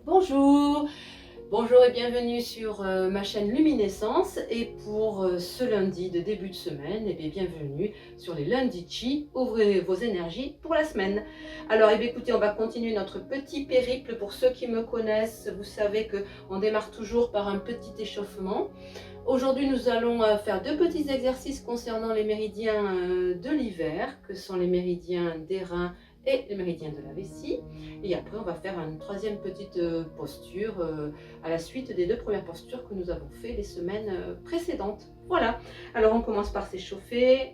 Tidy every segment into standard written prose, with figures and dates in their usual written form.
Bonjour, bonjour et bienvenue sur ma chaîne Luminescence et pour ce lundi de début de semaine, bienvenue sur les lundis chi, ouvrez vos énergies pour la semaine. Alors écoutez, on va continuer notre petit périple. Pour ceux qui me connaissent, vous savez qu'on démarre toujours par un petit échauffement. Aujourd'hui nous allons faire deux petits exercices concernant les méridiens de l'hiver, que sont les méridiens des reins et les méridiens de la vessie. Et après on va faire une troisième petite posture à la suite des deux premières postures que nous avons fait les semaines précédentes. Voilà, alors on commence par s'échauffer.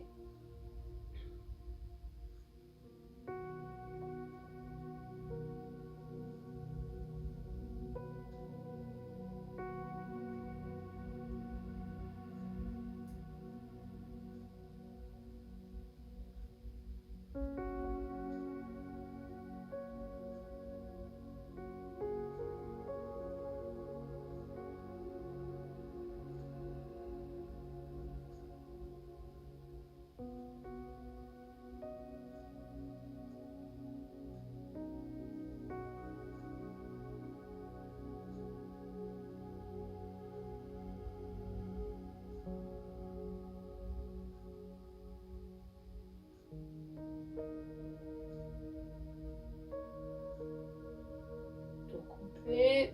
Tour complet.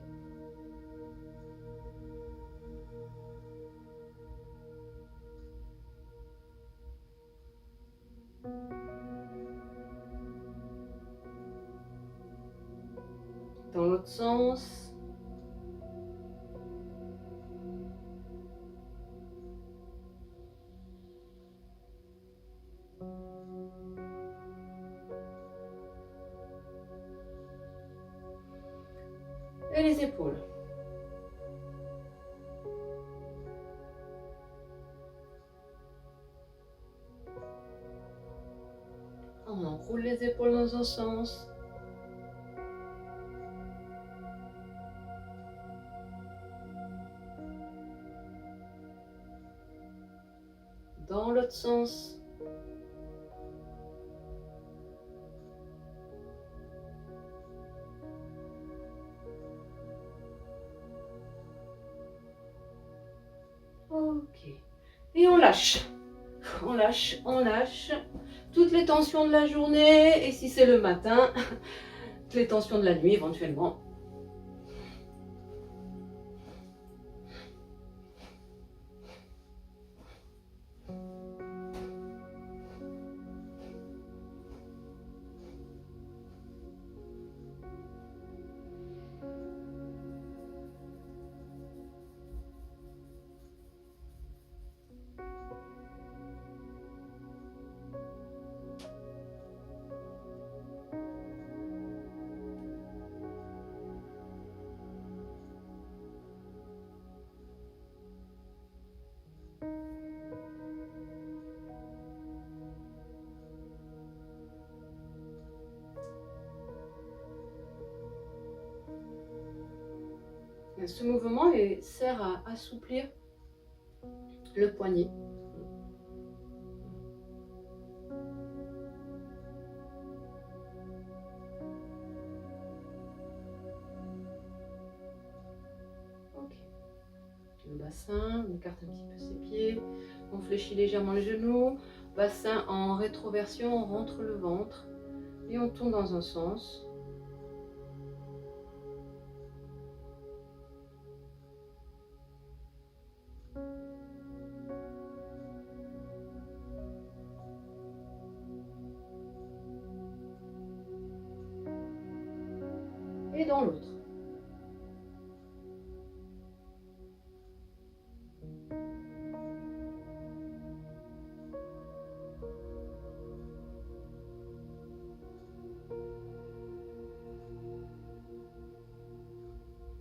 Dans l'autre sens. Et les épaules. On enroule les épaules dans un sens. Dans l'autre sens. Ok. Et on lâche. On lâche, on lâche. Toutes les tensions de la journée. Et si c'est le matin, toutes les tensions de la nuit éventuellement. Ce mouvement sert à assouplir le poignet. Ok. Le bassin, on écarte un petit peu ses pieds, on fléchit légèrement les genoux, bassin en rétroversion, on rentre le ventre et on tourne dans un sens. Et dans l'autre.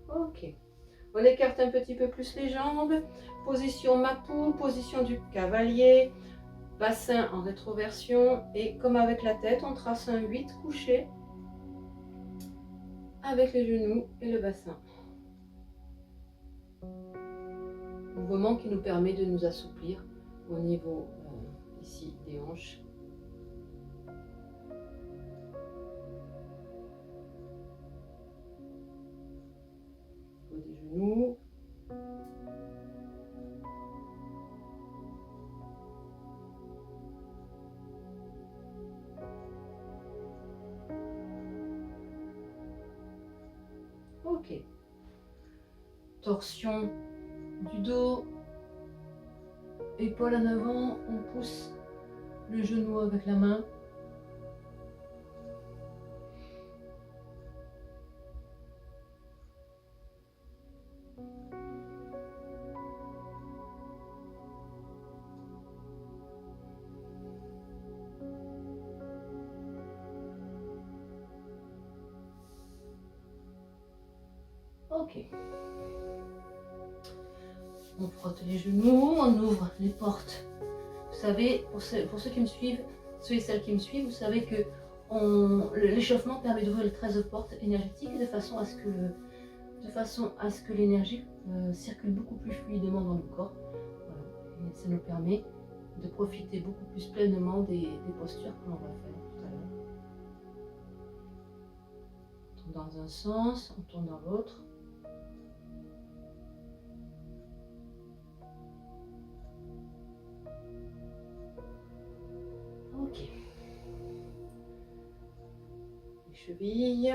Ok. On écarte un petit peu plus les jambes. Position Mapu, position du cavalier. Bassin en rétroversion. Et comme avec la tête, on trace un 8 couché. Avec les genoux et le bassin. Mouvement qui nous permet de nous assouplir au niveau ici des hanches. Ok. Torsion du dos. Épaule en avant, on pousse le genou avec la main. Ok. On frotte les genoux, on ouvre les portes. Vous savez, pour ceux qui me suivent, ceux et celles qui me suivent, vous savez que l'échauffement permet d'ouvrir les 13 portes énergétiques de façon à ce que l'énergie circule beaucoup plus fluidement dans le corps. Voilà. Et ça nous permet de profiter beaucoup plus pleinement des postures que l'on va faire tout à l'heure. On tourne dans un sens, on tourne dans l'autre. Ok. Les chevilles.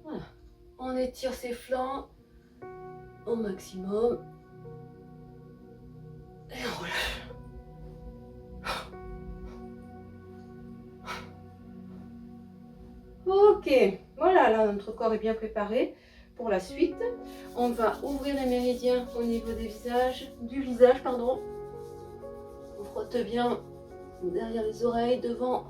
Voilà. On étire ses flancs au maximum. Et on relâche. Ok, voilà, là notre corps est bien préparé pour la suite. On va ouvrir les méridiens au niveau du visage. On frotte bien derrière les oreilles, devant.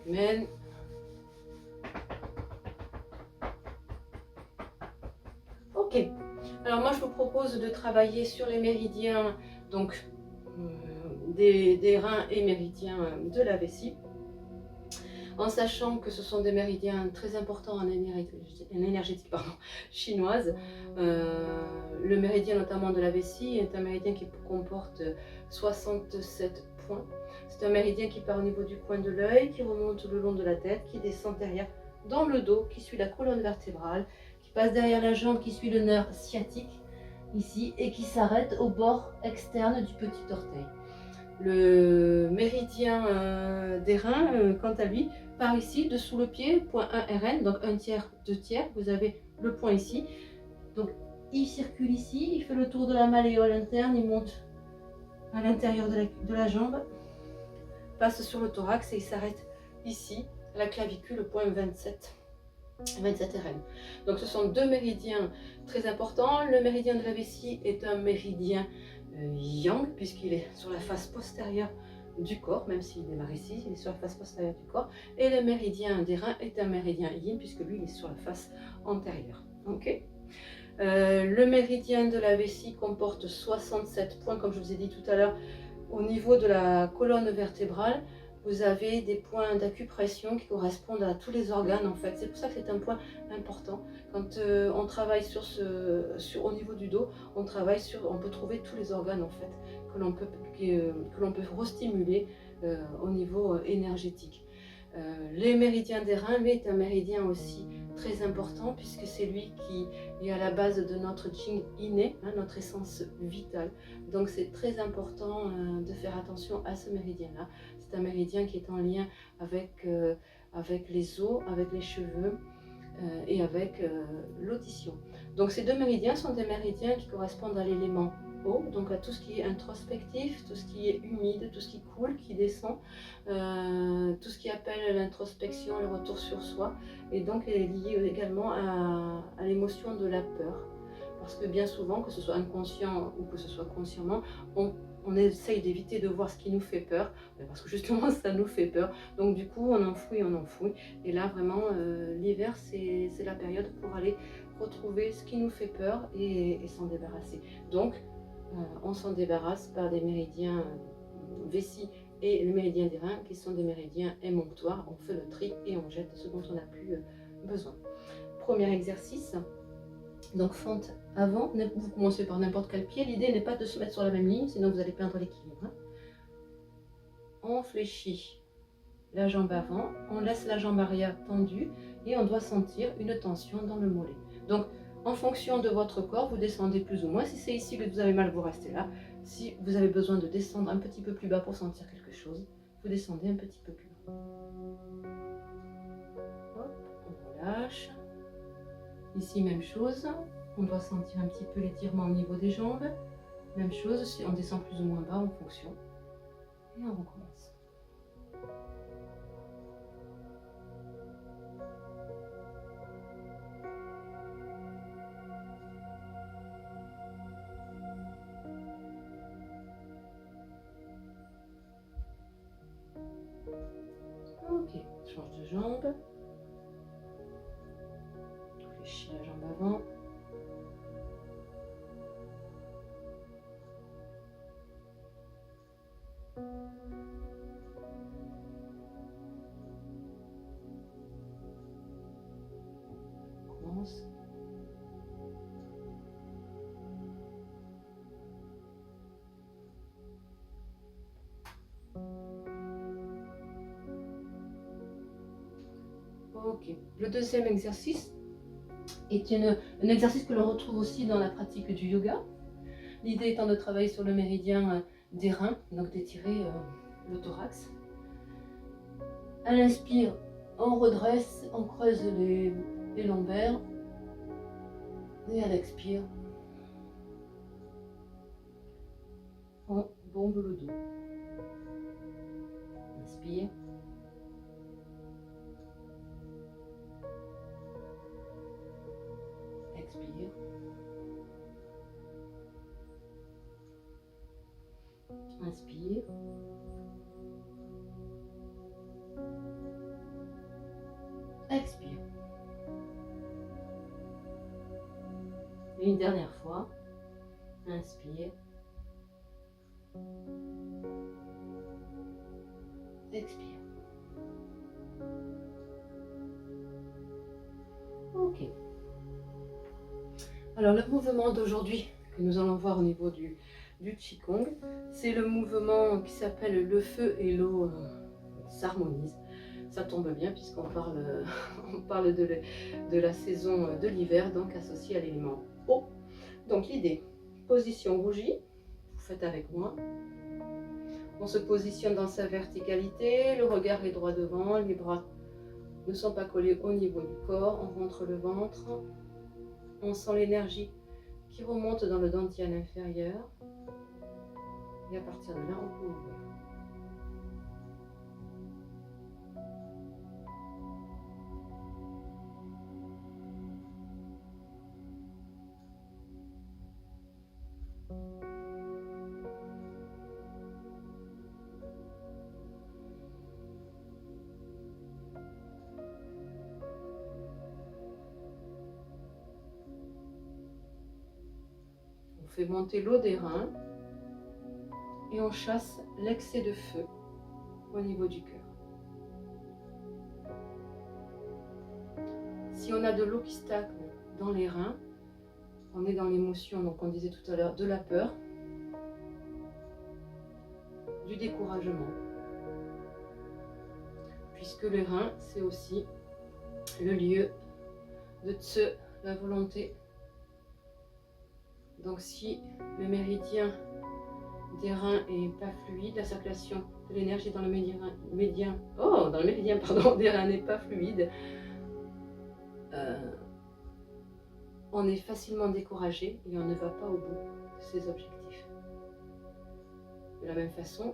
Amen. Ok, alors moi je vous propose de travailler sur les méridiens donc des reins et méridiens de la vessie, en sachant que ce sont des méridiens très importants en énergétique chinoise. Le méridien notamment de la vessie est un méridien qui comporte 67 points. C'est un méridien qui part au niveau du coin de l'œil, qui remonte le long de la tête, qui descend derrière dans le dos, qui suit la colonne vertébrale, qui passe derrière la jambe, qui suit le nerf sciatique ici et qui s'arrête au bord externe du petit orteil. Le méridien des reins, quant à lui, part ici, dessous le pied, point 1 RN, donc 1 tiers, 2 tiers, vous avez le point ici. Donc il circule ici, il fait le tour de la malléole interne, il monte à l'intérieur de la jambe, passe sur le thorax et il s'arrête ici, la clavicule, point 27 RN. Donc ce sont deux méridiens très importants. Le méridien de la vessie est un méridien yang, puisqu'il est sur la face postérieure du corps, même s'il démarre ici, il est sur la face postérieure du corps. Et le méridien des reins est un méridien yin, puisque lui il est sur la face antérieure. Ok. Le méridien de la vessie comporte 67 points, comme je vous ai dit tout à l'heure. Au niveau de la colonne vertébrale, vous avez des points d'acupression qui correspondent à tous les organes en fait. C'est pour ça que c'est un point important. Quand on travaille au niveau du dos, on peut trouver tous les organes en fait que l'on peut restimuler au niveau énergétique. Les méridiens des reins, lui, est un méridien aussi très important puisque c'est lui qui est à la base de notre Qing inné, hein, notre essence vitale. Donc c'est très important de faire attention à ce méridien-là. C'est un méridien qui est en lien avec, avec les os, avec les cheveux et avec l'audition. Donc ces deux méridiens sont des méridiens qui correspondent à l'élément eau, donc à tout ce qui est introspectif, tout ce qui est humide, tout ce qui coule, qui descend, tout ce qui appelle l'introspection, le retour sur soi, et donc elle est liée également à l'émotion de la peur. Parce que bien souvent, que ce soit inconscient ou que ce soit consciemment, on essaye d'éviter de voir ce qui nous fait peur, parce que justement ça nous fait peur. Donc du coup, on enfouit. Et là, vraiment, l'hiver, c'est la période pour aller retrouver ce qui nous fait peur et s'en débarrasser. Donc, on s'en débarrasse par des méridiens vessie et le méridien des reins, qui sont des méridiens émonctoires. On fait le tri et on jette ce dont on n'a plus besoin. Premier exercice. Donc fente avant, vous commencez par n'importe quel pied, l'idée n'est pas de se mettre sur la même ligne, sinon vous allez perdre l'équilibre. On fléchit la jambe avant, on laisse la jambe arrière tendue et on doit sentir une tension dans le mollet. Donc en fonction de votre corps, vous descendez plus ou moins. Si c'est ici que vous avez mal, vous restez là. Si vous avez besoin de descendre un petit peu plus bas pour sentir quelque chose, vous descendez un petit peu plus bas. Hop, on relâche. Ici, même chose, on doit sentir un petit peu l'étirement au niveau des jambes. Même chose, si on descend plus ou moins bas en fonction. Et on recommence. Ok, change de jambe. Fléchis la jambe avant. Commence. Ok, le deuxième exercice est un exercice que l'on retrouve aussi dans la pratique du yoga. L'idée étant de travailler sur le méridien des reins, donc d'étirer le thorax. À l'inspire, on redresse, on creuse les lombaires. Et à l'expire, on bombe le dos. Inspire. Expire. Inspire. Expire. Et une dernière fois. Inspire. Expire. Ok. Alors le mouvement d'aujourd'hui que nous allons voir au niveau du Qigong, c'est le mouvement qui s'appelle le feu et l'eau s'harmonisent. Ça tombe bien puisqu'on parle, on parle de la saison de l'hiver, donc associée à l'élément eau. Donc l'idée, position bougie, vous faites avec moi. On se positionne dans sa verticalité, le regard est droit devant, les bras ne sont pas collés au niveau du corps, on rentre le ventre, on sent l'énergie qui remonte dans le dantian inférieur, et à partir de là, on peut ouvrir. On fait monter l'eau des reins et on chasse l'excès de feu au niveau du cœur. Si on a de l'eau qui stagne dans les reins, on est dans l'émotion, donc on disait tout à l'heure, de la peur, du découragement. Puisque les reins, c'est aussi le lieu de Tse, la volonté. Donc si le méridien des reins est pas fluide, la circulation de l'énergie dans le méridien des reins n'est pas fluide, on est facilement découragé et on ne va pas au bout de ses objectifs. De la même façon,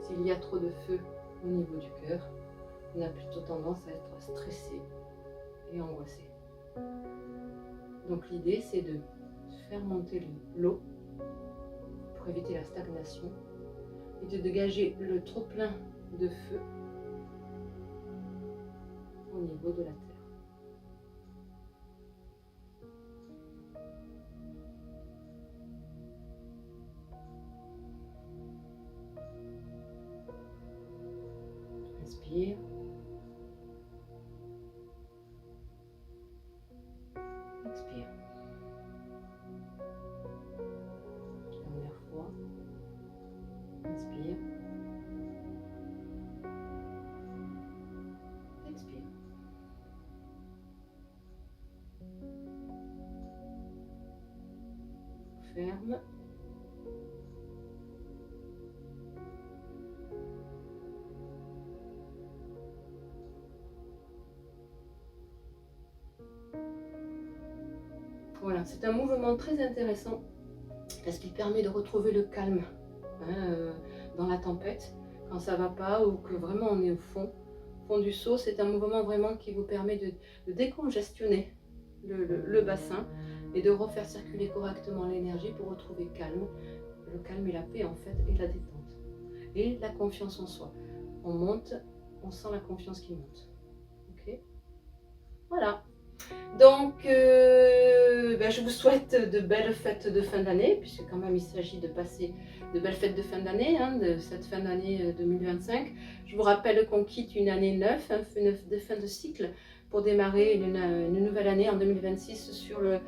s'il y a trop de feu au niveau du cœur, on a plutôt tendance à être stressé et angoissé. Donc l'idée, c'est de faire monter l'eau pour éviter la stagnation et de dégager le trop-plein de feu au niveau de la terre. Inspire. Expire. Dernière fois. Inspire. Expire. Ferme. Voilà, c'est un mouvement très intéressant parce qu'il permet de retrouver le calme dans la tempête, quand ça va pas ou que vraiment on est au fond du seau. C'est un mouvement vraiment qui vous permet de décongestionner le bassin et de refaire circuler correctement l'énergie pour retrouver le calme et la paix en fait, et la détente et la confiance en soi. On monte, on sent la confiance qui monte. Ok, voilà. Donc, je vous souhaite de belles fêtes de fin d'année, puisque quand même il s'agit de passer de belles fêtes de fin d'année, de cette fin d'année 2025. Je vous rappelle qu'on quitte une année neuve, de fin de cycle, pour démarrer une nouvelle année en 2026 sur le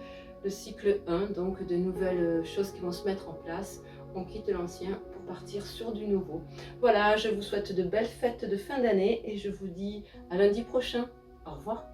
cycle 1, donc de nouvelles choses qui vont se mettre en place. On quitte l'ancien pour partir sur du nouveau. Voilà, je vous souhaite de belles fêtes de fin d'année et je vous dis à lundi prochain. Au revoir.